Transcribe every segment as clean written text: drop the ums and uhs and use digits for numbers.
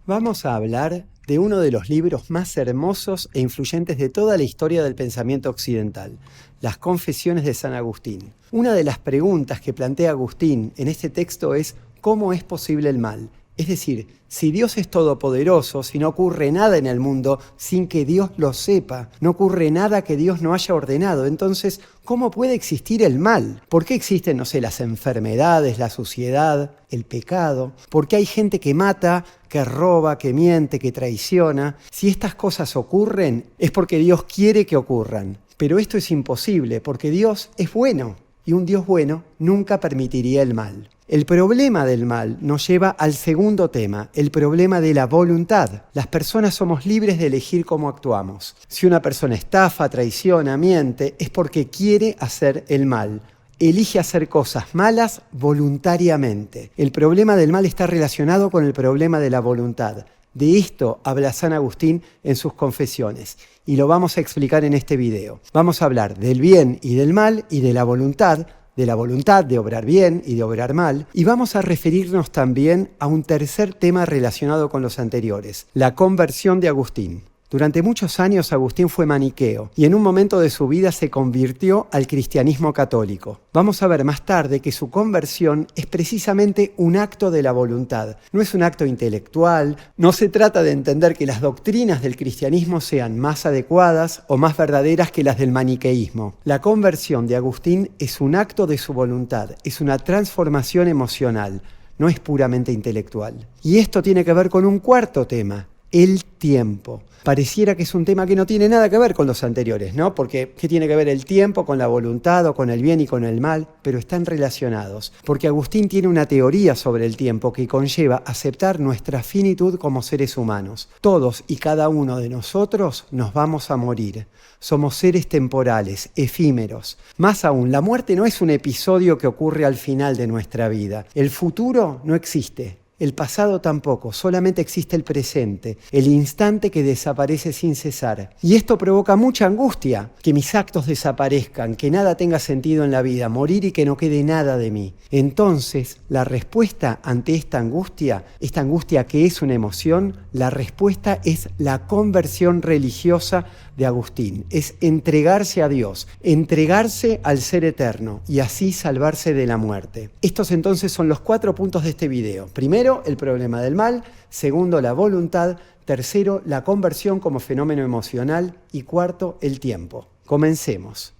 Vamos a hablar de uno de los libros más hermosos e influyentes de toda la historia del pensamiento occidental, las Confesiones de San Agustín. Una de las preguntas que plantea Agustín en este texto es ¿cómo es posible el mal? Es decir, si Dios es todopoderoso, si no ocurre nada en el mundo sin que Dios lo sepa, no ocurre nada que Dios no haya ordenado, entonces, ¿cómo puede existir el mal? ¿Por qué existen, las enfermedades, la suciedad, el pecado? ¿Por qué hay gente que mata, que roba, que miente, que traiciona? Si estas cosas ocurren, es porque Dios quiere que ocurran. Pero esto es imposible, porque Dios es bueno, y un Dios bueno nunca permitiría el mal. El problema del mal nos lleva al segundo tema, el problema de la voluntad. Las personas somos libres de elegir cómo actuamos. Si una persona estafa, traiciona, miente, es porque quiere hacer el mal. Elige hacer cosas malas voluntariamente. El problema del mal está relacionado con el problema de la voluntad. De esto habla San Agustín en sus Confesiones y lo vamos a explicar en este video. Vamos a hablar del bien y del mal y de la voluntad de obrar bien y de obrar mal, y vamos a referirnos también a un tercer tema relacionado con los anteriores, la conversión de Agustín. Durante muchos años Agustín fue maniqueo y en un momento de su vida se convirtió al cristianismo católico. Vamos a ver más tarde que su conversión es precisamente un acto de la voluntad. No es un acto intelectual, no se trata de entender que las doctrinas del cristianismo sean más adecuadas o más verdaderas que las del maniqueísmo. La conversión de Agustín es un acto de su voluntad, es una transformación emocional, no es puramente intelectual. Y esto tiene que ver con un cuarto tema, el tiempo. Pareciera que es un tema que no tiene nada que ver con los anteriores, ¿no? Porque ¿qué tiene que ver el tiempo con la voluntad o con el bien y con el mal? Pero están relacionados, porque Agustín tiene una teoría sobre el tiempo que conlleva aceptar nuestra finitud como seres humanos. Todos y cada uno de nosotros nos vamos a morir. Somos seres temporales, efímeros. Más aún, la muerte no es un episodio que ocurre al final de nuestra vida. El futuro no existe. El pasado tampoco, solamente existe el presente, el instante que desaparece sin cesar. Y esto provoca mucha angustia, que mis actos desaparezcan, que nada tenga sentido en la vida, morir y que no quede nada de mí. Entonces, la respuesta ante esta angustia que es una emoción, la respuesta es la conversión religiosa de Agustín. Es entregarse a Dios, entregarse al ser eterno y así salvarse de la muerte. Estos entonces son los 4 puntos de este video. Primero, el problema del mal. Segundo, la voluntad. Tercero, la conversión como fenómeno emocional. Y cuarto, el tiempo. Comencemos.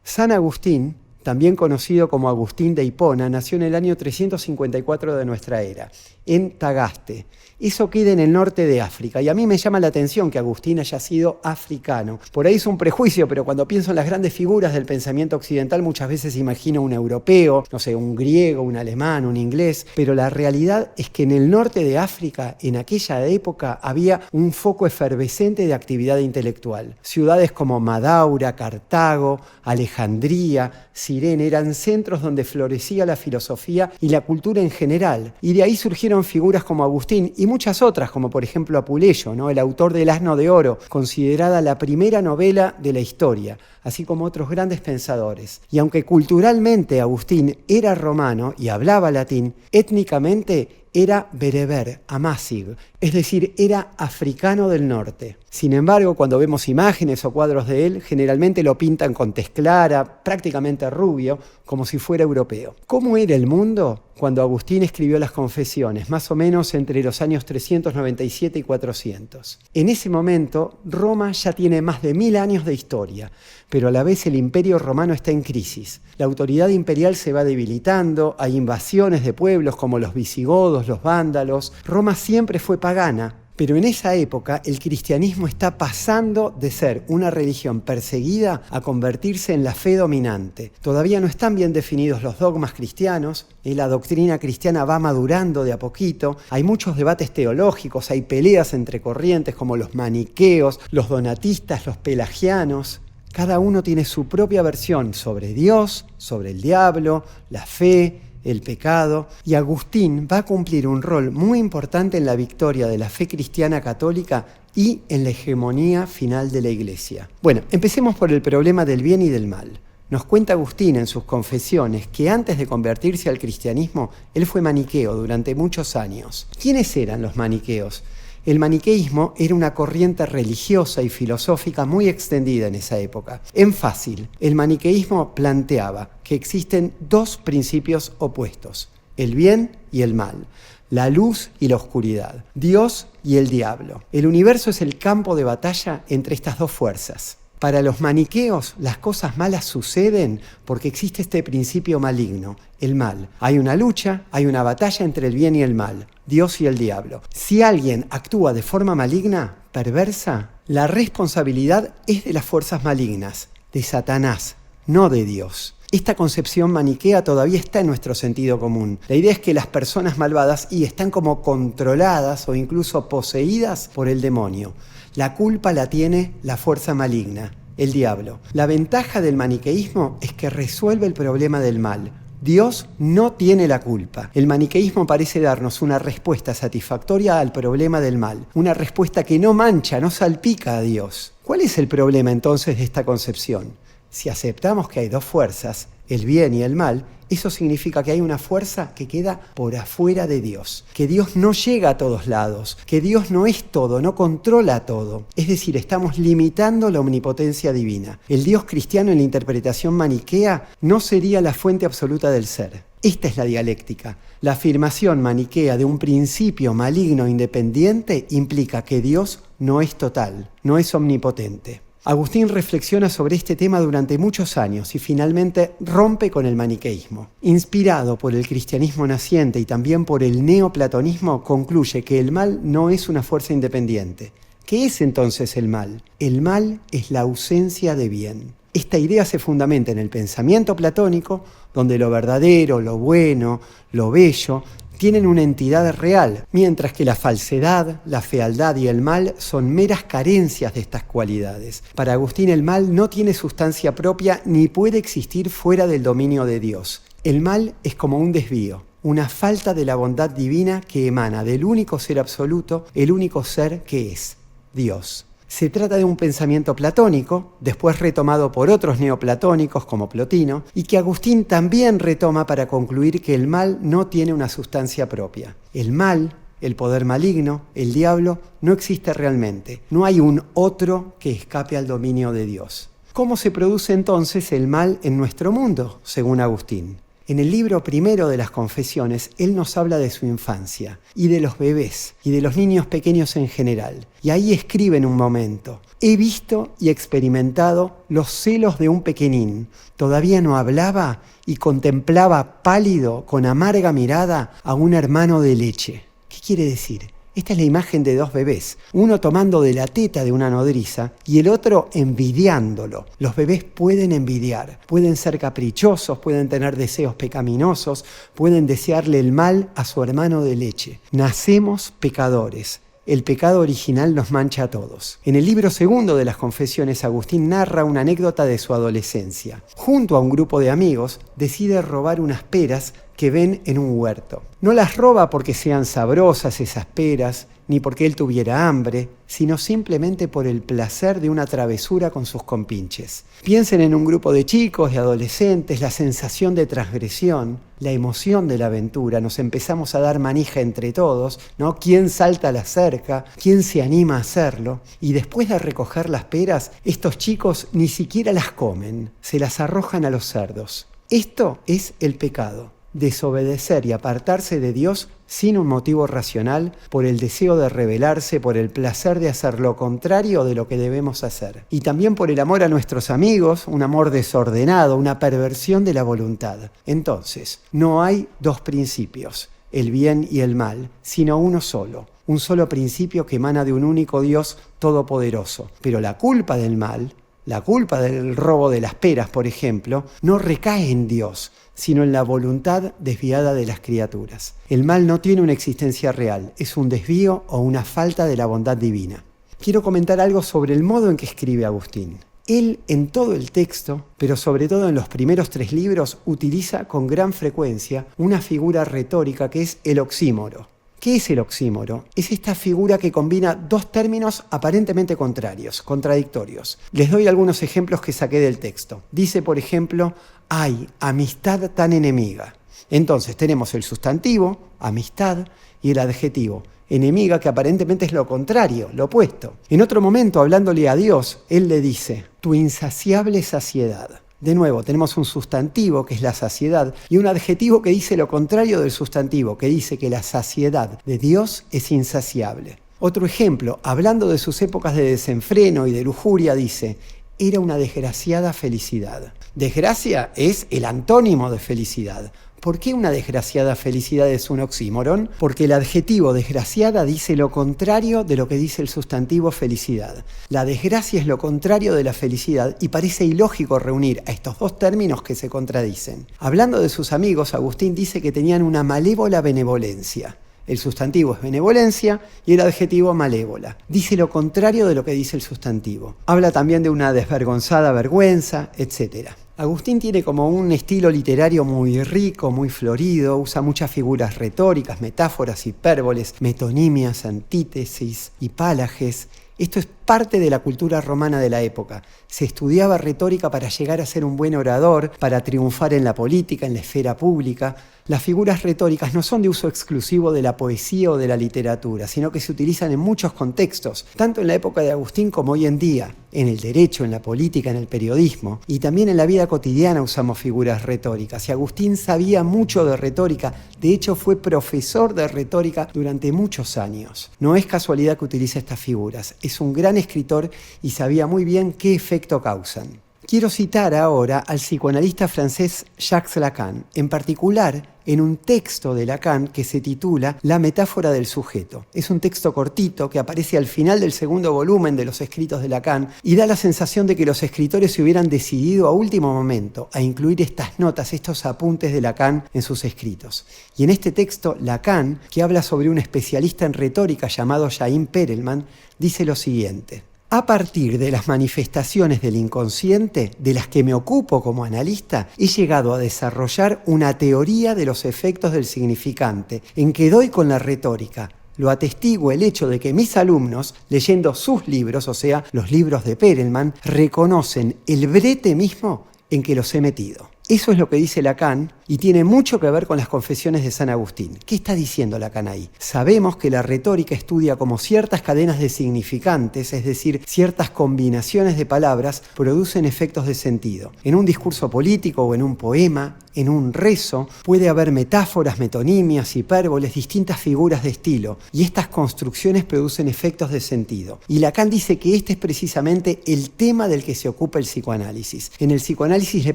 San Agustín, también conocido como Agustín de Hipona, nació en el año 354 de nuestra era, en Tagaste. Eso queda en el norte de África, y a mí me llama la atención que Agustín haya sido africano. Por ahí es un prejuicio, pero cuando pienso en las grandes figuras del pensamiento occidental, muchas veces imagino un europeo, un griego, un alemán, un inglés, pero la realidad es que en el norte de África, en aquella época, había un foco efervescente de actividad intelectual. Ciudades como Madaura, Cartago, Alejandría, Cirene eran centros donde florecía la filosofía y la cultura en general, y de ahí surgieron figuras como Agustín y muchas otras, como por ejemplo Apuleyo, ¿no? El autor del Asno de Oro, considerada la primera novela de la historia, así como otros grandes pensadores. Y aunque culturalmente Agustín era romano y hablaba latín, étnicamente era bereber, amazigh, es decir, era africano del norte. Sin embargo, cuando vemos imágenes o cuadros de él, generalmente lo pintan con tez clara, prácticamente rubio, como si fuera europeo. ¿Cómo era el mundo cuando Agustín escribió las Confesiones? Más o menos entre los años 397 y 400. En ese momento, Roma ya tiene más de 1000 años de historia, pero a la vez el Imperio Romano está en crisis. La autoridad imperial se va debilitando, hay invasiones de pueblos como los visigodos, los vándalos. Roma siempre fue pagana, pero en esa época el cristianismo está pasando de ser una religión perseguida a convertirse en la fe dominante. Todavía no están bien definidos los dogmas cristianos, y la doctrina cristiana va madurando de a poquito. Hay muchos debates teológicos, hay peleas entre corrientes como los maniqueos, los donatistas, los pelagianos. Cada uno tiene su propia versión sobre Dios, sobre el diablo, la fe, el pecado, y Agustín va a cumplir un rol muy importante en la victoria de la fe cristiana católica y en la hegemonía final de la Iglesia. Bueno, empecemos por el problema del bien y del mal. Nos cuenta Agustín en sus confesiones que antes de convertirse al cristianismo, él fue maniqueo durante muchos años. ¿Quiénes eran los maniqueos? El maniqueísmo era una corriente religiosa y filosófica muy extendida en esa época. En fácil, el maniqueísmo planteaba que existen dos principios opuestos, el bien y el mal, la luz y la oscuridad, Dios y el diablo. El universo es el campo de batalla entre estas dos fuerzas. Para los maniqueos, las cosas malas suceden porque existe este principio maligno, el mal. Hay una lucha, hay una batalla entre el bien y el mal, Dios y el diablo. Si alguien actúa de forma maligna, perversa, la responsabilidad es de las fuerzas malignas, de Satanás, no de Dios. Esta concepción maniquea todavía está en nuestro sentido común. La idea es que las personas malvadas están como controladas o incluso poseídas por el demonio. La culpa la tiene la fuerza maligna, el diablo. La ventaja del maniqueísmo es que resuelve el problema del mal. Dios no tiene la culpa. El maniqueísmo parece darnos una respuesta satisfactoria al problema del mal, una respuesta que no mancha, no salpica a Dios. ¿Cuál es el problema entonces de esta concepción? Si aceptamos que hay dos fuerzas, el bien y el mal, eso significa que hay una fuerza que queda por afuera de Dios, que Dios no llega a todos lados, que Dios no es todo, no controla todo. Es decir, estamos limitando la omnipotencia divina. El Dios cristiano en la interpretación maniquea no sería la fuente absoluta del ser. Esta es la dialéctica. La afirmación maniquea de un principio maligno e independiente implica que Dios no es total, no es omnipotente. Agustín reflexiona sobre este tema durante muchos años y finalmente rompe con el maniqueísmo. Inspirado por el cristianismo naciente y también por el neoplatonismo, concluye que el mal no es una fuerza independiente. ¿Qué es entonces el mal? El mal es la ausencia de bien. Esta idea se fundamenta en el pensamiento platónico, donde lo verdadero, lo bueno, lo bello, tienen una entidad real, mientras que la falsedad, la fealdad y el mal son meras carencias de estas cualidades. Para Agustín, el mal no tiene sustancia propia ni puede existir fuera del dominio de Dios. El mal es como un desvío, una falta de la bondad divina que emana del único ser absoluto, el único ser que es, Dios. Se trata de un pensamiento platónico, después retomado por otros neoplatónicos como Plotino, y que Agustín también retoma para concluir que el mal no tiene una sustancia propia. El mal, el poder maligno, el diablo, no existe realmente. No hay un otro que escape al dominio de Dios. ¿Cómo se produce entonces el mal en nuestro mundo, según Agustín? En el libro primero de las Confesiones, él nos habla de su infancia, y de los bebés, y de los niños pequeños en general. Y ahí escribe en un momento: he visto y experimentado los celos de un pequeñín. Todavía no hablaba y contemplaba pálido, con amarga mirada, a un hermano de leche. ¿Qué quiere decir? Esta es la imagen de dos bebés, uno tomando de la teta de una nodriza y el otro envidiándolo. Los bebés pueden envidiar, pueden ser caprichosos, pueden tener deseos pecaminosos, pueden desearle el mal a su hermano de leche. Nacemos pecadores. El pecado original nos mancha a todos. En el libro segundo de las Confesiones, Agustín narra una anécdota de su adolescencia. Junto a un grupo de amigos, decide robar unas peras que ven en un huerto. No las roba porque sean sabrosas esas peras, ni porque él tuviera hambre, sino simplemente por el placer de una travesura con sus compinches. Piensen en un grupo de chicos, de adolescentes, la sensación de transgresión, la emoción de la aventura. Nos empezamos a dar manija entre todos, ¿no? ¿Quién salta a la cerca? ¿Quién se anima a hacerlo? Y después de recoger las peras, estos chicos ni siquiera las comen, se las arrojan a los cerdos. Esto es el pecado. Desobedecer y apartarse de Dios sin un motivo racional, por el deseo de rebelarse, por el placer de hacer lo contrario de lo que debemos hacer. Y también por el amor a nuestros amigos, un amor desordenado, una perversión de la voluntad. Entonces, no hay dos principios, el bien y el mal, sino uno solo. Un solo principio que emana de un único Dios todopoderoso. Pero la culpa del mal, la culpa del robo de las peras, por ejemplo, no recae en Dios, sino en la voluntad desviada de las criaturas. El mal no tiene una existencia real, es un desvío o una falta de la bondad divina. Quiero comentar algo sobre el modo en que escribe Agustín. Él, en todo el texto, pero sobre todo en los primeros 3 libros, utiliza con gran frecuencia una figura retórica que es el oxímoro. ¿Qué es el oxímoro? Es esta figura que combina dos términos aparentemente contrarios, contradictorios. Les doy algunos ejemplos que saqué del texto. Dice, por ejemplo, ¡ay, amistad tan enemiga! Entonces tenemos el sustantivo, amistad, y el adjetivo, enemiga, que aparentemente es lo contrario, lo opuesto. En otro momento, hablándole a Dios, Él le dice, tu insaciable saciedad. De nuevo, tenemos un sustantivo, que es la saciedad, y un adjetivo que dice lo contrario del sustantivo, que dice que la saciedad de Dios es insaciable. Otro ejemplo, hablando de sus épocas de desenfreno y de lujuria, dice, era una desgraciada felicidad. Desgracia es el antónimo de felicidad. ¿Por qué una desgraciada felicidad es un oxímoron? Porque el adjetivo desgraciada dice lo contrario de lo que dice el sustantivo felicidad. La desgracia es lo contrario de la felicidad y parece ilógico reunir a estos dos términos que se contradicen. Hablando de sus amigos, Agustín dice que tenían una malévola benevolencia. El sustantivo es benevolencia y el adjetivo malévola. Dice lo contrario de lo que dice el sustantivo. Habla también de una desvergonzada vergüenza, etc. Agustín tiene como un estilo literario muy rico, muy florido, usa muchas figuras retóricas, metáforas, hipérboles, metonimias, antítesis, hipálages. Esto es parte de la cultura romana de la época. Se estudiaba retórica para llegar a ser un buen orador, para triunfar en la política, en la esfera pública. Las figuras retóricas no son de uso exclusivo de la poesía o de la literatura, sino que se utilizan en muchos contextos, tanto en la época de Agustín como hoy en día, en el derecho, en la política, en el periodismo, y también en la vida cotidiana usamos figuras retóricas. Y Agustín sabía mucho de retórica, de hecho fue profesor de retórica durante muchos años. No es casualidad que utilice estas figuras, es un gran escritor y sabía muy bien qué efecto causan. Quiero citar ahora al psicoanalista francés Jacques Lacan, en particular en un texto de Lacan que se titula La metáfora del sujeto. Es un texto cortito que aparece al final del segundo volumen de los escritos de Lacan y da la sensación de que los escritores se hubieran decidido a último momento a incluir estas notas, estos apuntes de Lacan en sus escritos. Y en este texto, Lacan, que habla sobre un especialista en retórica llamado Jaime Perelman, dice lo siguiente. A partir de las manifestaciones del inconsciente, de las que me ocupo como analista, he llegado a desarrollar una teoría de los efectos del significante, en que doy con la retórica. Lo atestigo el hecho de que mis alumnos, leyendo sus libros, o sea, los libros de Perelman, reconocen el brete mismo en que los he metido. Eso es lo que dice Lacan y tiene mucho que ver con las confesiones de San Agustín. ¿Qué está diciendo Lacan ahí? Sabemos que la retórica estudia cómo ciertas cadenas de significantes, es decir, ciertas combinaciones de palabras, producen efectos de sentido. En un discurso político o en un poema, en un rezo, puede haber metáforas, metonimias, hipérboles, distintas figuras de estilo, y estas construcciones producen efectos de sentido. Y Lacan dice que este es precisamente el tema del que se ocupa el psicoanálisis. En el psicoanálisis le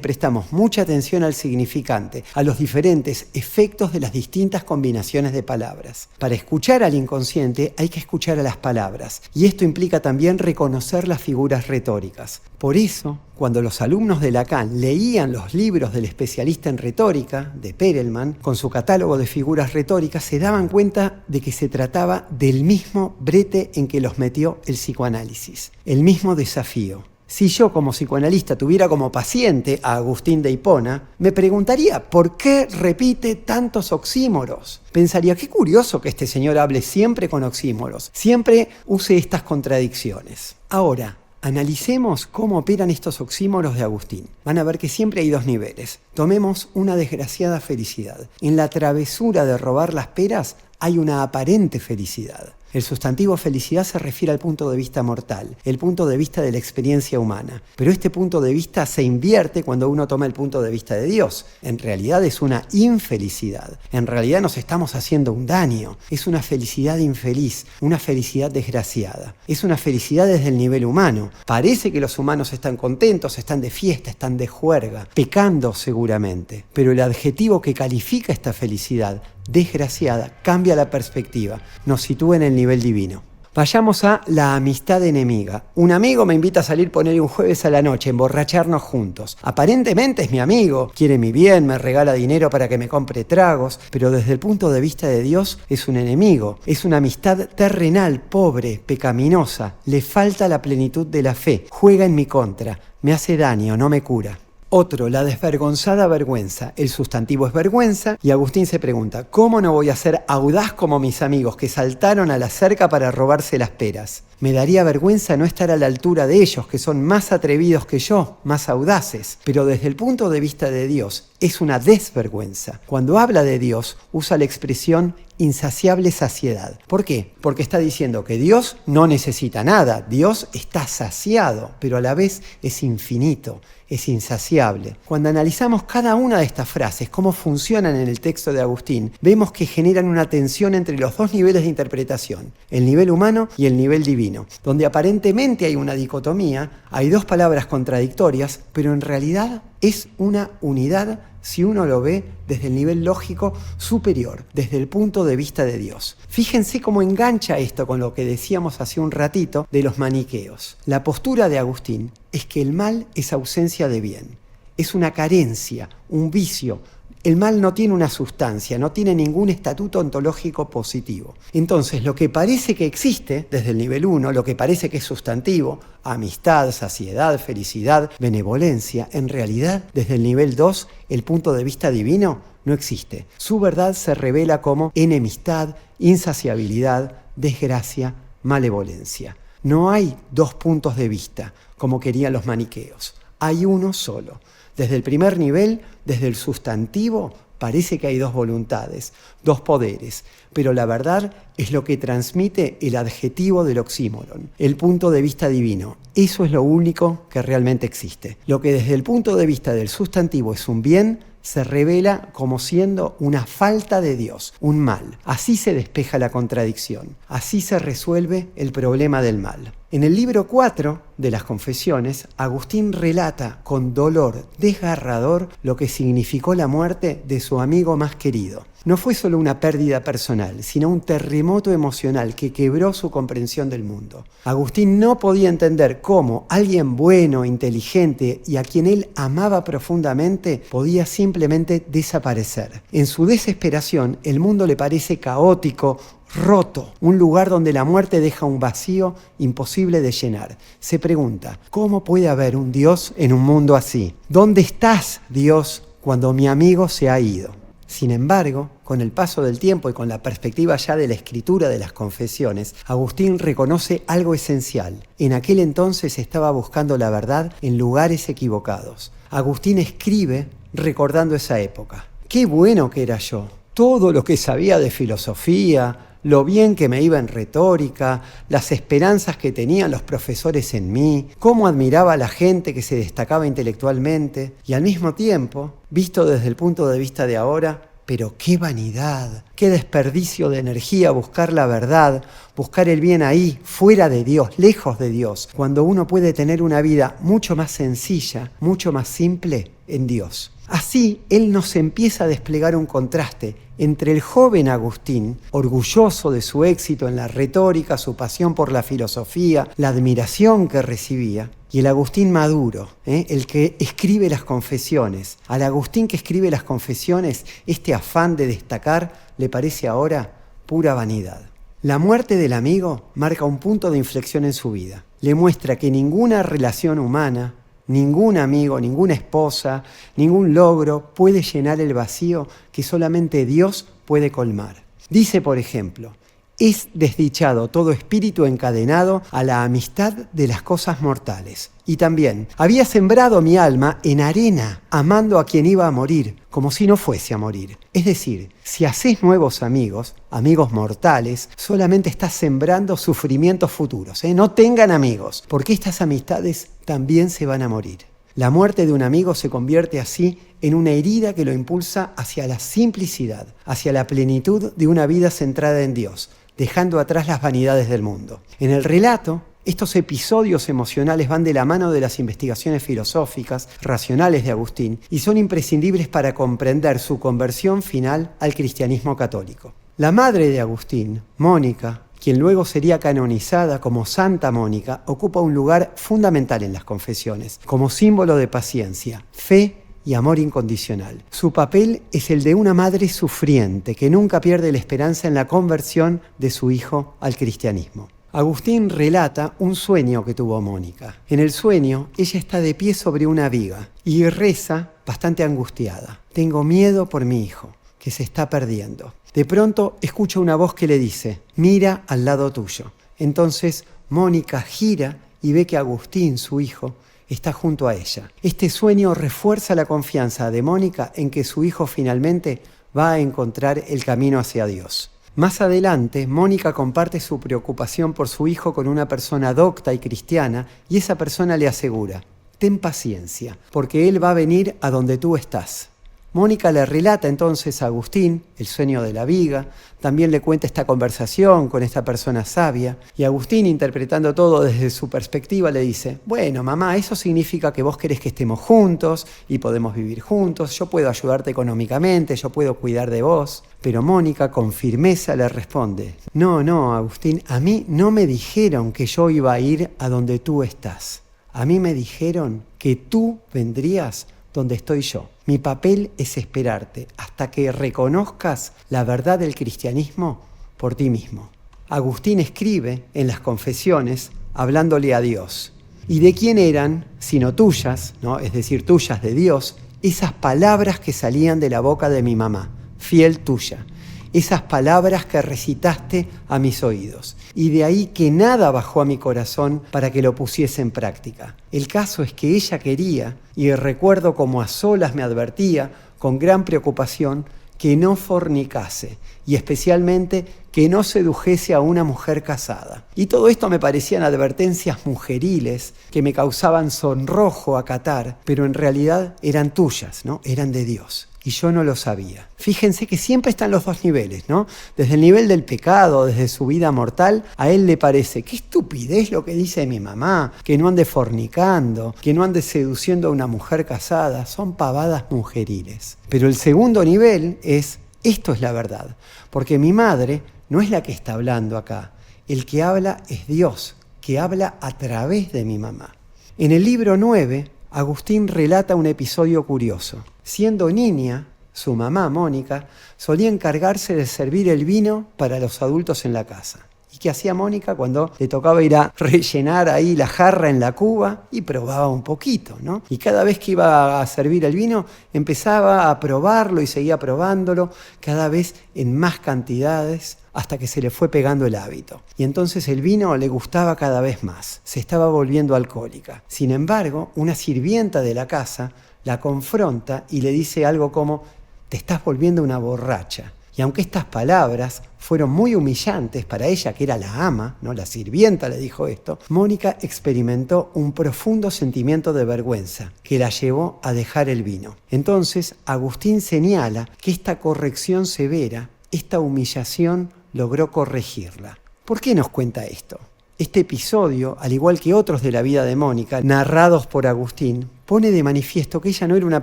prestamos mucha atención al significante, a los diferentes efectos de las distintas combinaciones de palabras. Para escuchar al inconsciente hay que escuchar a las palabras, y esto implica también reconocer las figuras retóricas. Por eso, cuando los alumnos de Lacan leían los libros del especialista en retórica, de Perelman, con su catálogo de figuras retóricas, se daban cuenta de que se trataba del mismo brete en que los metió el psicoanálisis, el mismo desafío. Si yo como psicoanalista tuviera como paciente a Agustín de Hipona, me preguntaría ¿por qué repite tantos oxímoros? Pensaría, qué curioso que este señor hable siempre con oxímoros, siempre use estas contradicciones. Ahora, analicemos cómo operan estos oxímoros de Agustín. Van a ver que siempre hay dos niveles. Tomemos una desgraciada felicidad. En la travesura de robar las peras hay una aparente felicidad. El sustantivo felicidad se refiere al punto de vista mortal, el punto de vista de la experiencia humana. Pero este punto de vista se invierte cuando uno toma el punto de vista de Dios. En realidad es una infelicidad. En realidad nos estamos haciendo un daño. Es una felicidad infeliz, una felicidad desgraciada. Es una felicidad desde el nivel humano. Parece que los humanos están contentos, están de fiesta, están de juerga, pecando seguramente. Pero el adjetivo que califica esta felicidad desgraciada cambia la perspectiva, nos sitúa en el nivel divino. Vayamos a la amistad enemiga. Un amigo me invita a salir ponerle un jueves a la noche, emborracharnos juntos. Aparentemente es mi amigo, quiere mi bien, me regala dinero para que me compre tragos, pero desde el punto de vista de Dios es un enemigo. Es una amistad terrenal, pobre, pecaminosa. Le falta la plenitud de la fe, juega en mi contra, me hace daño, no me cura. Otro, la desvergonzada vergüenza. El sustantivo es vergüenza y Agustín se pregunta, ¿cómo no voy a ser audaz como mis amigos que saltaron a la cerca para robarse las peras? Me daría vergüenza no estar a la altura de ellos, que son más atrevidos que yo, más audaces. Pero desde el punto de vista de Dios, es una desvergüenza. Cuando habla de Dios, usa la expresión insaciable saciedad. ¿Por qué? Porque está diciendo que Dios no necesita nada, Dios está saciado, pero a la vez es infinito, es insaciable. Cuando analizamos cada una de estas frases, cómo funcionan en el texto de Agustín, vemos que generan una tensión entre los dos niveles de interpretación, el nivel humano y el nivel divino, donde aparentemente hay una dicotomía, hay dos palabras contradictorias, pero en realidad es una unidad si uno lo ve desde el nivel lógico superior, desde el punto de vista de Dios. Fíjense cómo engancha esto con lo que decíamos hace un ratito de los maniqueos. La postura de Agustín es que el mal es ausencia de bien, es una carencia, un vicio. El mal no tiene una sustancia, no tiene ningún estatuto ontológico positivo. Entonces, lo que parece que existe desde el nivel 1, lo que parece que es sustantivo, amistad, saciedad, felicidad, benevolencia, en realidad, desde el nivel 2, el punto de vista divino no existe. Su verdad se revela como enemistad, insaciabilidad, desgracia, malevolencia. No hay dos puntos de vista, como querían los maniqueos. Hay uno solo. Desde el primer nivel, desde el sustantivo, parece que hay dos voluntades, dos poderes, pero la verdad es lo que transmite el adjetivo del oxímoron, el punto de vista divino. Eso es lo único que realmente existe. Lo que desde el punto de vista del sustantivo es un bien, se revela como siendo una falta de Dios, un mal. Así se despeja la contradicción, así se resuelve el problema del mal. En el libro 4 de las Confesiones, Agustín relata con dolor desgarrador lo que significó la muerte de su amigo más querido. No fue solo una pérdida personal, sino un terremoto emocional que quebró su comprensión del mundo. Agustín no podía entender cómo alguien bueno, inteligente y a quien él amaba profundamente podía simplemente desaparecer. En su desesperación, el mundo le parece caótico, roto, un lugar donde la muerte deja un vacío imposible de llenar. Se pregunta, ¿cómo puede haber un Dios en un mundo así? ¿Dónde estás, Dios, cuando mi amigo se ha ido? Sin embargo, con el paso del tiempo y con la perspectiva ya de la escritura de las Confesiones, Agustín reconoce algo esencial. En aquel entonces estaba buscando la verdad en lugares equivocados. Agustín escribe recordando esa época. ¡Qué bueno que era yo! Todo lo que sabía de filosofía, lo bien que me iba en retórica, las esperanzas que tenían los profesores en mí, cómo admiraba a la gente que se destacaba intelectualmente, y al mismo tiempo, visto desde el punto de vista de ahora, pero qué vanidad, qué desperdicio de energía buscar la verdad, buscar el bien ahí, fuera de Dios, lejos de Dios, cuando uno puede tener una vida mucho más sencilla, mucho más simple en Dios. Así, él nos empieza a desplegar un contraste entre el joven Agustín, orgulloso de su éxito en la retórica, su pasión por la filosofía, la admiración que recibía, y el Agustín maduro, el que escribe las Confesiones. Al Agustín que escribe las Confesiones, este afán de destacar le parece ahora pura vanidad. La muerte del amigo marca un punto de inflexión en su vida. Le muestra que ninguna relación humana, ningún amigo, ninguna esposa, ningún logro puede llenar el vacío que solamente Dios puede colmar. Dice, por ejemplo, es desdichado todo espíritu encadenado a la amistad de las cosas mortales. Y también, había sembrado mi alma en arena, amando a quien iba a morir, como si no fuese a morir. Es decir, si haces nuevos amigos, amigos mortales, solamente estás sembrando sufrimientos futuros. No tengan amigos, porque estas amistades también se van a morir. La muerte de un amigo se convierte así en una herida que lo impulsa hacia la simplicidad, hacia la plenitud de una vida centrada en Dios, dejando atrás las vanidades del mundo. En el relato, estos episodios emocionales van de la mano de las investigaciones filosóficas, racionales de Agustín, y son imprescindibles para comprender su conversión final al cristianismo católico. La madre de Agustín, Mónica, quien luego sería canonizada como Santa Mónica, ocupa un lugar fundamental en las confesiones, como símbolo de paciencia, fe y amor incondicional. Su papel es el de una madre sufriente que nunca pierde la esperanza en la conversión de su hijo al cristianismo. Agustín relata un sueño que tuvo Mónica. En el sueño, ella está de pie sobre una viga y reza bastante angustiada. Tengo miedo por mi hijo, que se está perdiendo. De pronto escucha una voz que le dice, mira al lado tuyo. Entonces Mónica gira y ve que Agustín, su hijo, está junto a ella. Este sueño refuerza la confianza de Mónica en que su hijo finalmente va a encontrar el camino hacia Dios. Más adelante, Mónica comparte su preocupación por su hijo con una persona docta y cristiana y esa persona le asegura, ten paciencia, porque él va a venir a donde tú estás. Mónica le relata entonces a Agustín el sueño de la viga, también le cuenta esta conversación con esta persona sabia y Agustín, interpretando todo desde su perspectiva, le dice, bueno mamá, eso significa que vos querés que estemos juntos y podemos vivir juntos, yo puedo ayudarte económicamente, yo puedo cuidar de vos. Pero Mónica con firmeza le responde, no Agustín, a mí no me dijeron que yo iba a ir a donde tú estás, a mí me dijeron que tú vendrías donde estoy yo. Mi papel es esperarte hasta que reconozcas la verdad del cristianismo por ti mismo. Agustín escribe en las Confesiones hablándole a Dios. ¿Y de quién eran, sino tuyas, ¿no? Es decir, tuyas de Dios, esas palabras que salían de la boca de mi mamá, fiel tuya? Esas palabras que recitaste a mis oídos. Y de ahí que nada bajó a mi corazón para que lo pusiese en práctica. El caso es que ella quería, y recuerdo como a solas me advertía, con gran preocupación, que no fornicase, y especialmente que no sedujese a una mujer casada. Y todo esto me parecían advertencias mujeriles que me causaban sonrojo acatar, pero en realidad eran tuyas, ¿no? Eran de Dios. Y yo no lo sabía. Fíjense que siempre están los dos niveles, ¿no? Desde el nivel del pecado, desde su vida mortal, a él le parece, qué estupidez lo que dice mi mamá, que no ande fornicando, que no ande seduciendo a una mujer casada, son pavadas mujeriles. Pero el segundo nivel es, esto es la verdad, porque mi madre no es la que está hablando acá, el que habla es Dios, que habla a través de mi mamá. En el libro 9, Agustín relata un episodio curioso. Siendo niña, su mamá, Mónica, solía encargarse de servir el vino para los adultos en la casa. ¿Y qué hacía Mónica cuando le tocaba ir a rellenar ahí la jarra en la cuba? Y probaba un poquito, ¿no? Y cada vez que iba a servir el vino, empezaba a probarlo y seguía probándolo, cada vez en más cantidades, hasta que se le fue pegando el hábito. Y entonces el vino le gustaba cada vez más, se estaba volviendo alcohólica. Sin embargo, una sirvienta de la casa la confronta y le dice algo como, te estás volviendo una borracha. Y aunque estas palabras fueron muy humillantes para ella, que era la ama, ¿no? La sirvienta le dijo esto, Mónica experimentó un profundo sentimiento de vergüenza que la llevó a dejar el vino. Entonces, Agustín señala que esta corrección severa, esta humillación, logró corregirla. ¿Por qué nos cuenta esto? Este episodio, al igual que otros de la vida de Mónica, narrados por Agustín, pone de manifiesto que ella no era una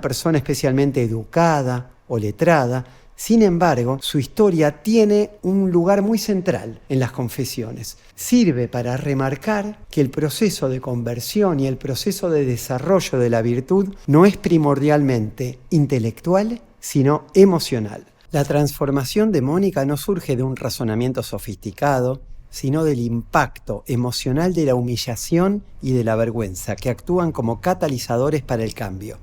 persona especialmente educada o letrada. Sin embargo, su historia tiene un lugar muy central en las confesiones. Sirve para remarcar que el proceso de conversión y el proceso de desarrollo de la virtud no es primordialmente intelectual, sino emocional. La transformación de Mónica no surge de un razonamiento sofisticado, sino del impacto emocional de la humillación y de la vergüenza, que actúan como catalizadores para el cambio.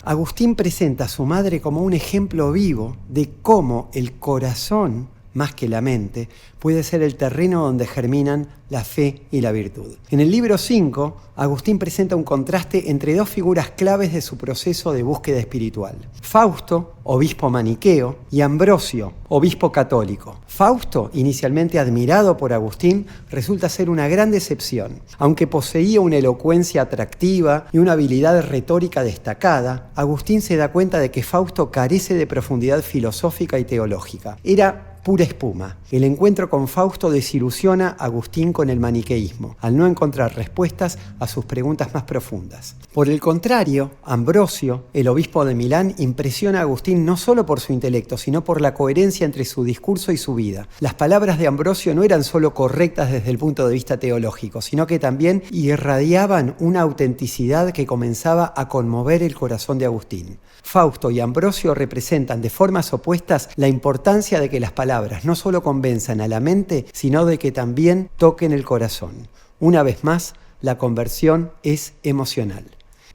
Agustín presenta a su madre como un ejemplo vivo de cómo el corazón, más que la mente, puede ser el terreno donde germinan la fe y la virtud. En el libro 5, Agustín presenta un contraste entre dos figuras claves de su proceso de búsqueda espiritual. Fausto, obispo maniqueo, y Ambrosio, obispo católico. Fausto, inicialmente admirado por Agustín, resulta ser una gran decepción. Aunque poseía una elocuencia atractiva y una habilidad retórica destacada, Agustín se da cuenta de que Fausto carece de profundidad filosófica y teológica. Era pura espuma. El encuentro con Fausto desilusiona a Agustín con el maniqueísmo, al no encontrar respuestas a sus preguntas más profundas. Por el contrario, Ambrosio, el obispo de Milán, impresiona a Agustín no solo por su intelecto, sino por la coherencia entre su discurso y su vida. Las palabras de Ambrosio no eran solo correctas desde el punto de vista teológico, sino que también irradiaban una autenticidad que comenzaba a conmover el corazón de Agustín. Fausto y Ambrosio representan de formas opuestas la importancia de que las palabras palabras no solo convenzan a la mente, sino de que también toquen el corazón. Una vez más, la conversión es emocional.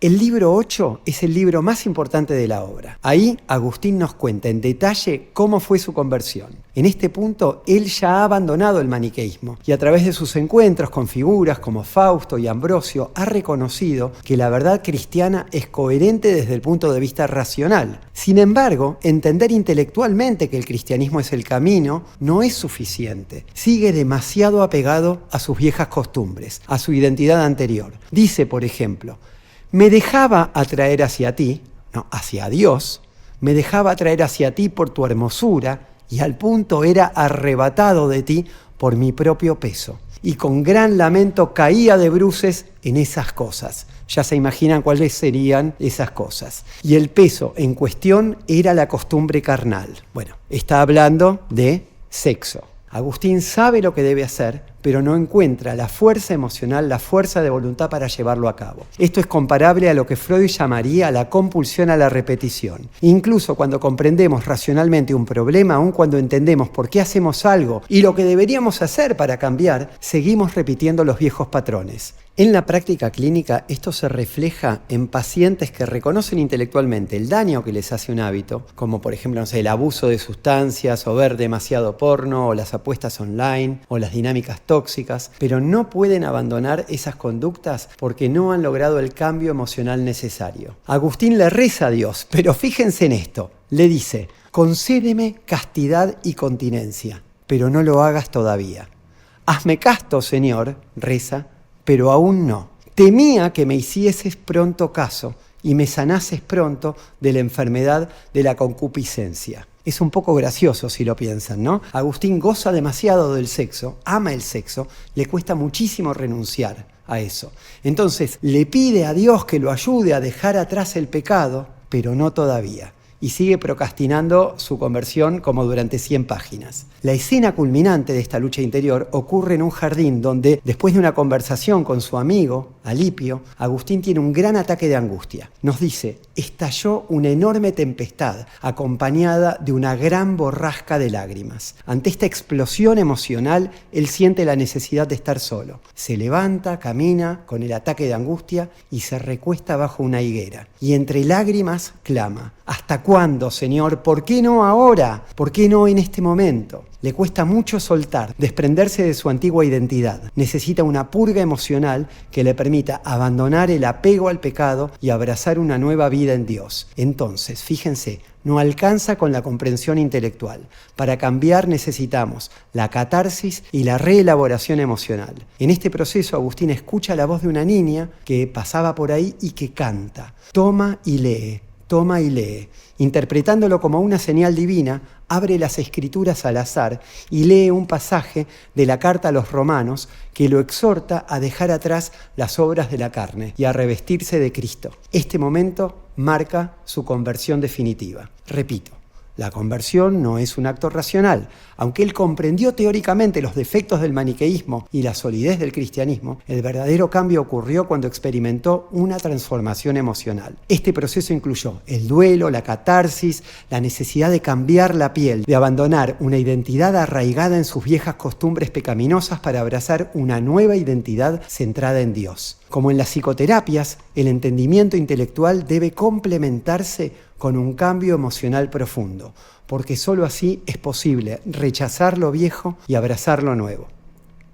El libro 8 es el libro más importante de la obra. Ahí Agustín nos cuenta en detalle cómo fue su conversión. En este punto, él ya ha abandonado el maniqueísmo y a través de sus encuentros con figuras como Fausto y Ambrosio ha reconocido que la verdad cristiana es coherente desde el punto de vista racional. Sin embargo, entender intelectualmente que el cristianismo es el camino no es suficiente. Sigue demasiado apegado a sus viejas costumbres, a su identidad anterior. Dice, por ejemplo, me dejaba atraer hacia ti, no, hacia Dios, me dejaba atraer hacia ti por tu hermosura y al punto era arrebatado de ti por mi propio peso. Y con gran lamento caía de bruces en esas cosas. Ya se imaginan cuáles serían esas cosas. Y el peso en cuestión era la costumbre carnal. Bueno, está hablando de sexo. Agustín sabe lo que debe hacer, pero no encuentra la fuerza emocional, la fuerza de voluntad para llevarlo a cabo. Esto es comparable a lo que Freud llamaría la compulsión a la repetición. Incluso cuando comprendemos racionalmente un problema, aun cuando entendemos por qué hacemos algo y lo que deberíamos hacer para cambiar, seguimos repitiendo los viejos patrones. En la práctica clínica, esto se refleja en pacientes que reconocen intelectualmente el daño que les hace un hábito, como por ejemplo, no sé, el abuso de sustancias, o ver demasiado porno, o las apuestas online, o las dinámicas tóxicas, pero no pueden abandonar esas conductas porque no han logrado el cambio emocional necesario. Agustín le reza a Dios, pero fíjense en esto, le dice, concédeme castidad y continencia, pero no lo hagas todavía. Hazme casto, Señor, reza, pero aún no. Temía que me hicieses pronto caso y me sanases pronto de la enfermedad de la concupiscencia. Es un poco gracioso si lo piensan, ¿no? Agustín goza demasiado del sexo, ama el sexo, le cuesta muchísimo renunciar a eso. Entonces le pide a Dios que lo ayude a dejar atrás el pecado, pero no todavía. Y sigue procrastinando su conversión como durante 100 páginas. La escena culminante de esta lucha interior ocurre en un jardín donde, después de una conversación con su amigo, Alipio, Agustín tiene un gran ataque de angustia. Nos dice, estalló una enorme tempestad acompañada de una gran borrasca de lágrimas. Ante esta explosión emocional, él siente la necesidad de estar solo. Se levanta, camina con el ataque de angustia y se recuesta bajo una higuera. Y entre lágrimas clama, ¿hasta cuándo, Señor? ¿Por qué no ahora? ¿Por qué no en este momento? Le cuesta mucho soltar, desprenderse de su antigua identidad. Necesita una purga emocional que le permita abandonar el apego al pecado y abrazar una nueva vida en Dios. Entonces, fíjense, no alcanza con la comprensión intelectual. Para cambiar necesitamos la catarsis y la reelaboración emocional. En este proceso, Agustín escucha la voz de una niña que pasaba por ahí y que canta. Toma y lee. Toma y lee. Interpretándolo como una señal divina, abre las Escrituras al azar y lee un pasaje de la carta a los Romanos que lo exhorta a dejar atrás las obras de la carne y a revestirse de Cristo. Este momento marca su conversión definitiva. Repito, la conversión no es un acto racional. Aunque él comprendió teóricamente los defectos del maniqueísmo y la solidez del cristianismo, el verdadero cambio ocurrió cuando experimentó una transformación emocional. Este proceso incluyó el duelo, la catarsis, la necesidad de cambiar la piel, de abandonar una identidad arraigada en sus viejas costumbres pecaminosas para abrazar una nueva identidad centrada en Dios. Como en las psicoterapias, el entendimiento intelectual debe complementarse con un cambio emocional profundo, porque sólo así es posible rechazar lo viejo y abrazar lo nuevo.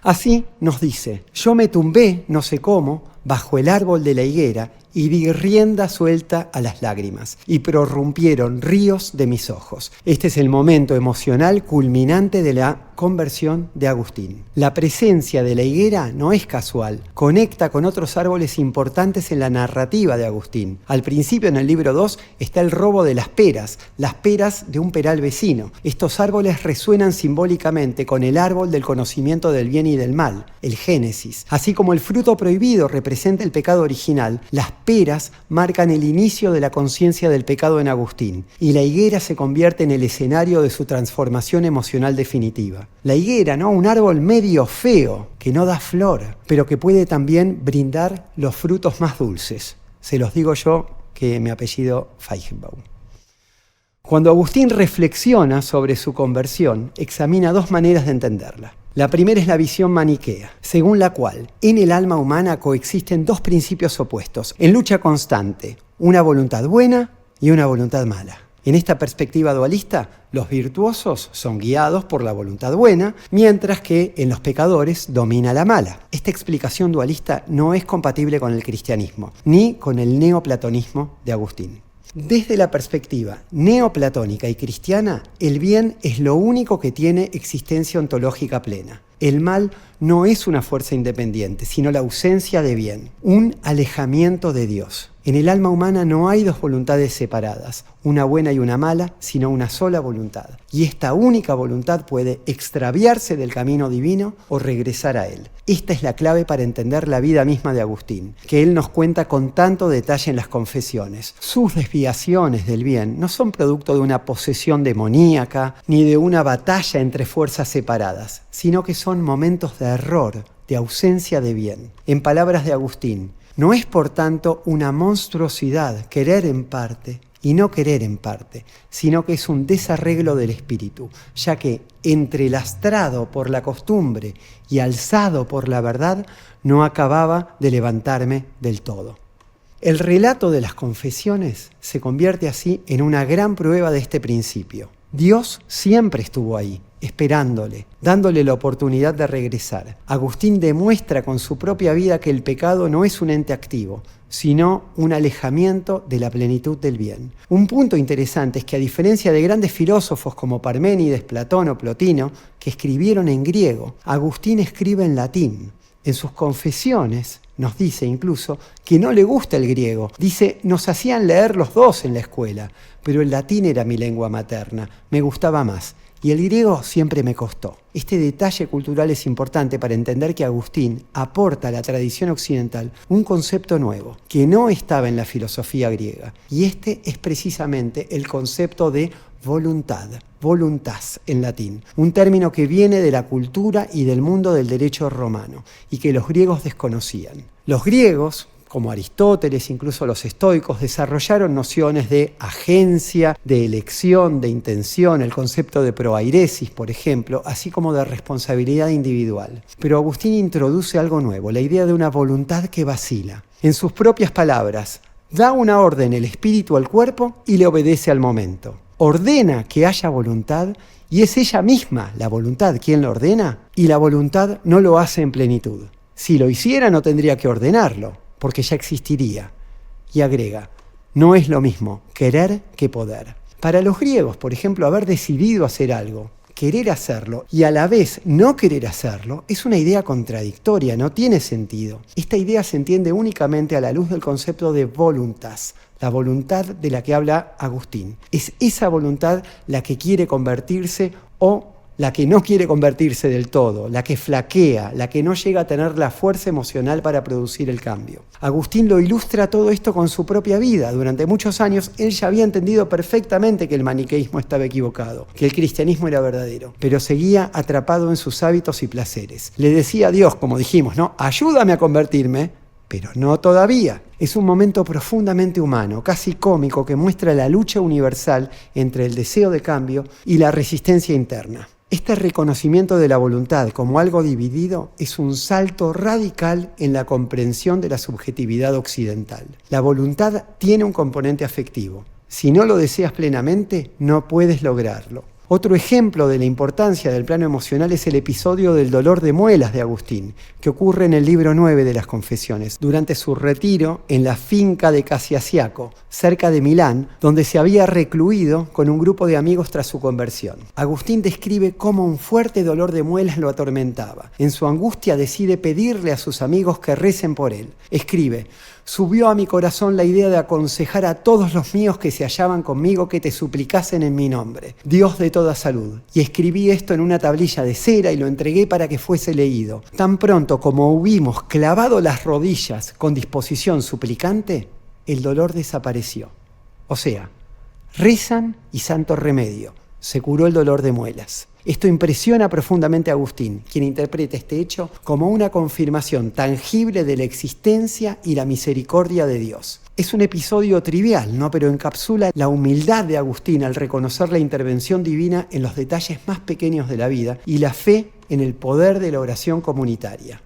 Así nos dice, yo me tumbé, no sé cómo, bajo el árbol de la higuera y di rienda suelta a las lágrimas y prorrumpieron ríos de mis ojos. Este es el momento emocional culminante de la conversión de Agustín. La presencia de la higuera no es casual, conecta con otros árboles importantes en la narrativa de Agustín. Al principio, en el libro 2, está el robo de las peras de un peral vecino. Estos árboles resuenan simbólicamente con el árbol del conocimiento del bien y del mal, el Génesis. Así como el fruto prohibido representa el pecado original, las peras marcan el inicio de la conciencia del pecado en Agustín, y la higuera se convierte en el escenario de su transformación emocional definitiva. La higuera, ¿no? Un árbol medio feo, que no da flor, pero que puede también brindar los frutos más dulces. Se los digo yo, que mi apellido Feigenbaum. Cuando Agustín reflexiona sobre su conversión, examina dos maneras de entenderla. La primera es la visión maniquea, según la cual en el alma humana coexisten dos principios opuestos, en lucha constante, una voluntad buena y una voluntad mala. En esta perspectiva dualista, los virtuosos son guiados por la voluntad buena, mientras que en los pecadores domina la mala. Esta explicación dualista no es compatible con el cristianismo, ni con el neoplatonismo de Agustín. Desde la perspectiva neoplatónica y cristiana, el bien es lo único que tiene existencia ontológica plena. El mal no es una fuerza independiente, sino la ausencia de bien, un alejamiento de Dios. En el alma humana no hay dos voluntades separadas, una buena y una mala, sino una sola voluntad. Y esta única voluntad puede extraviarse del camino divino o regresar a él. Esta es la clave para entender la vida misma de Agustín, que él nos cuenta con tanto detalle en las confesiones. Sus desviaciones del bien no son producto de una posesión demoníaca ni de una batalla entre fuerzas separadas, sino que son momentos de error, de ausencia de bien. En palabras de Agustín, no es por tanto una monstruosidad querer en parte y no querer en parte, sino que es un desarreglo del espíritu, ya que entrelastrado por la costumbre y alzado por la verdad, no acababa de levantarme del todo. El relato de las confesiones se convierte así en una gran prueba de este principio. Dios siempre estuvo ahí, esperándole, dándole la oportunidad de regresar. Agustín demuestra con su propia vida que el pecado no es un ente activo, sino un alejamiento de la plenitud del bien. Un punto interesante es que a diferencia de grandes filósofos como Parménides, Platón o Plotino, que escribieron en griego, Agustín escribe en latín. En sus confesiones nos dice incluso que no le gusta el griego. Dice, nos hacían leer los dos en la escuela, pero el latín era mi lengua materna, me gustaba más. Y el griego siempre me costó. Este detalle cultural es importante para entender que Agustín aporta a la tradición occidental un concepto nuevo, que no estaba en la filosofía griega. Y este es precisamente el concepto de voluntad, voluntas en latín, un término que viene de la cultura y del mundo del derecho romano, y que los griegos desconocían. Los griegos, como Aristóteles, incluso los estoicos, desarrollaron nociones de agencia, de elección, de intención, el concepto de proairesis, por ejemplo, así como de responsabilidad individual. Pero Agustín introduce algo nuevo, la idea de una voluntad que vacila. En sus propias palabras, da una orden el espíritu al cuerpo y le obedece al momento. Ordena que haya voluntad y es ella misma, la voluntad, quien lo ordena, y la voluntad no lo hace en plenitud. Si lo hiciera no tendría que ordenarlo, porque ya existiría. Y agrega, no es lo mismo querer que poder. Para los griegos, por ejemplo, haber decidido hacer algo, querer hacerlo y a la vez no querer hacerlo, es una idea contradictoria, no tiene sentido. Esta idea se entiende únicamente a la luz del concepto de voluntas, la voluntad de la que habla Agustín. Es esa voluntad la que quiere convertirse o la que no quiere convertirse del todo, la que flaquea, la que no llega a tener la fuerza emocional para producir el cambio. Agustín lo ilustra todo esto con su propia vida. Durante muchos años él ya había entendido perfectamente que el maniqueísmo estaba equivocado, que el cristianismo era verdadero, pero seguía atrapado en sus hábitos y placeres. Le decía a Dios, como dijimos, ¿no? Ayúdame a convertirme, pero no todavía. Es un momento profundamente humano, casi cómico, que muestra la lucha universal entre el deseo de cambio y la resistencia interna. Este reconocimiento de la voluntad como algo dividido es un salto radical en la comprensión de la subjetividad occidental. La voluntad tiene un componente afectivo. Si no lo deseas plenamente, no puedes lograrlo. Otro ejemplo de la importancia del plano emocional es el episodio del dolor de muelas de Agustín, que ocurre en el libro 9 de las Confesiones, durante su retiro en la finca de Casiasiaco, cerca de Milán, donde se había recluido con un grupo de amigos tras su conversión. Agustín describe cómo un fuerte dolor de muelas lo atormentaba. En su angustia decide pedirle a sus amigos que recen por él. Escribe: subió a mi corazón la idea de aconsejar a todos los míos que se hallaban conmigo que te suplicasen en mi nombre, Dios de toda salud. Y escribí esto en una tablilla de cera y lo entregué para que fuese leído. Tan pronto como hubimos clavado las rodillas con disposición suplicante, el dolor desapareció. O sea, rezan y santo remedio. Se curó el dolor de muelas. Esto impresiona profundamente a Agustín, quien interpreta este hecho como una confirmación tangible de la existencia y la misericordia de Dios. Es un episodio trivial, ¿no? Pero encapsula la humildad de Agustín al reconocer la intervención divina en los detalles más pequeños de la vida y la fe en el poder de la oración comunitaria.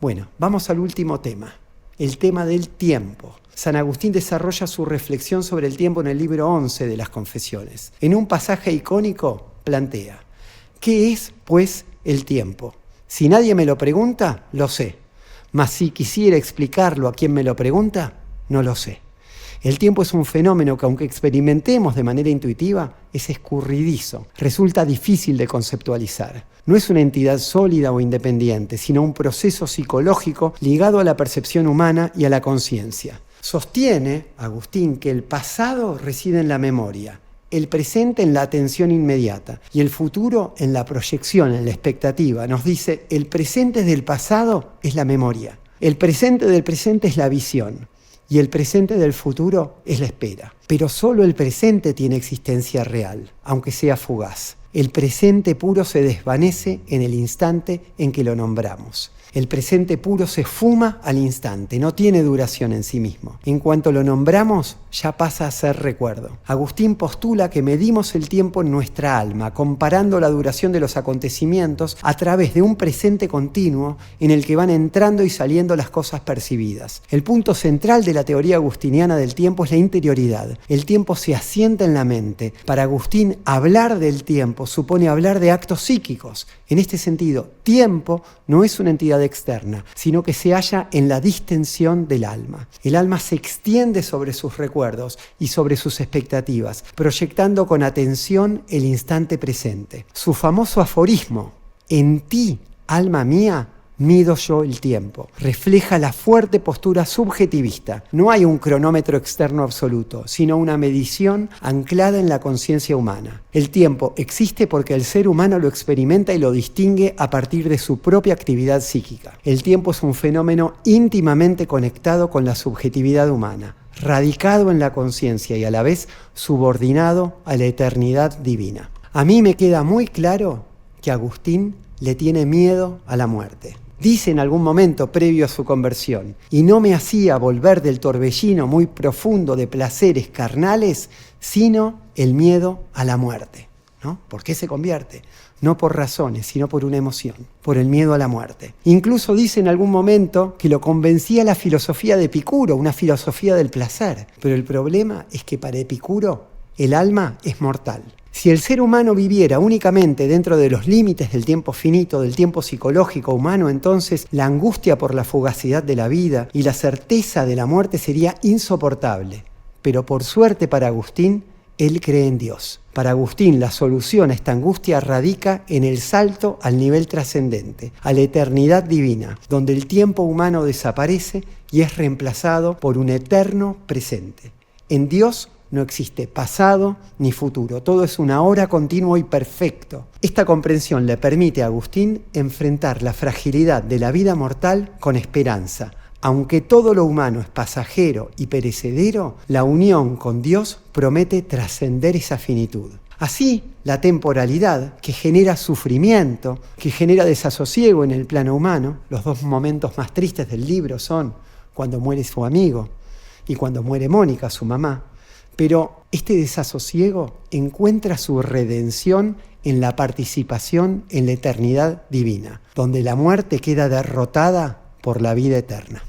Bueno, vamos al último tema, el tema del tiempo. San Agustín desarrolla su reflexión sobre el tiempo en el libro 11 de las Confesiones. En un pasaje icónico plantea: ¿qué es, pues, el tiempo? Si nadie me lo pregunta, lo sé. Mas si quisiera explicarlo a quien me lo pregunta, no lo sé. El tiempo es un fenómeno que, aunque experimentemos de manera intuitiva, es escurridizo, resulta difícil de conceptualizar. No es una entidad sólida o independiente, sino un proceso psicológico ligado a la percepción humana y a la conciencia. Sostiene Agustín que el pasado reside en la memoria, el presente en la atención inmediata y el futuro en la proyección, en la expectativa. Nos dice, el presente del pasado es la memoria, el presente del presente es la visión y el presente del futuro es la espera. Pero solo el presente tiene existencia real, aunque sea fugaz. El presente puro se desvanece en el instante en que lo nombramos. El presente puro se fuma al instante, no tiene duración en sí mismo. En cuanto lo nombramos, ya pasa a ser recuerdo. Agustín postula que medimos el tiempo en nuestra alma, comparando la duración de los acontecimientos a través de un presente continuo en el que van entrando y saliendo las cosas percibidas. El punto central de la teoría agustiniana del tiempo es la interioridad. El tiempo se asienta en la mente. Para Agustín, hablar del tiempo supone hablar de actos psíquicos. En este sentido, tiempo no es una entidad externa, sino que se halla en la distensión del alma. El alma se extiende sobre sus recuerdos y sobre sus expectativas, proyectando con atención el instante presente. Su famoso aforismo, en ti, alma mía, mido yo el tiempo, refleja la fuerte postura subjetivista. No hay un cronómetro externo absoluto, sino una medición anclada en la conciencia humana. El tiempo existe porque el ser humano lo experimenta y lo distingue a partir de su propia actividad psíquica. El tiempo es un fenómeno íntimamente conectado con la subjetividad humana, radicado en la conciencia y a la vez subordinado a la eternidad divina. A mí me queda muy claro que Agustín le tiene miedo a la muerte. Dice en algún momento previo a su conversión, y no me hacía volver del torbellino muy profundo de placeres carnales, sino el miedo a la muerte, ¿no? ¿Por qué se convierte? No por razones, sino por una emoción, por el miedo a la muerte. Incluso dice en algún momento que lo convencía la filosofía de Epicuro, una filosofía del placer. Pero el problema es que para Epicuro el alma es mortal. Si el ser humano viviera únicamente dentro de los límites del tiempo finito, del tiempo psicológico humano, entonces la angustia por la fugacidad de la vida y la certeza de la muerte sería insoportable. Pero por suerte para Agustín, él cree en Dios. Para Agustín, la solución a esta angustia radica en el salto al nivel trascendente, a la eternidad divina, donde el tiempo humano desaparece y es reemplazado por un eterno presente. En Dios no existe pasado ni futuro, todo es un ahora continuo y perfecto. Esta comprensión le permite a Agustín enfrentar la fragilidad de la vida mortal con esperanza. Aunque todo lo humano es pasajero y perecedero, la unión con Dios promete trascender esa finitud. Así, la temporalidad, que genera sufrimiento, que genera desasosiego en el plano humano, los dos momentos más tristes del libro son cuando muere su amigo y cuando muere Mónica, su mamá. Pero este desasosiego encuentra su redención en la participación en la eternidad divina, donde la muerte queda derrotada por la vida eterna.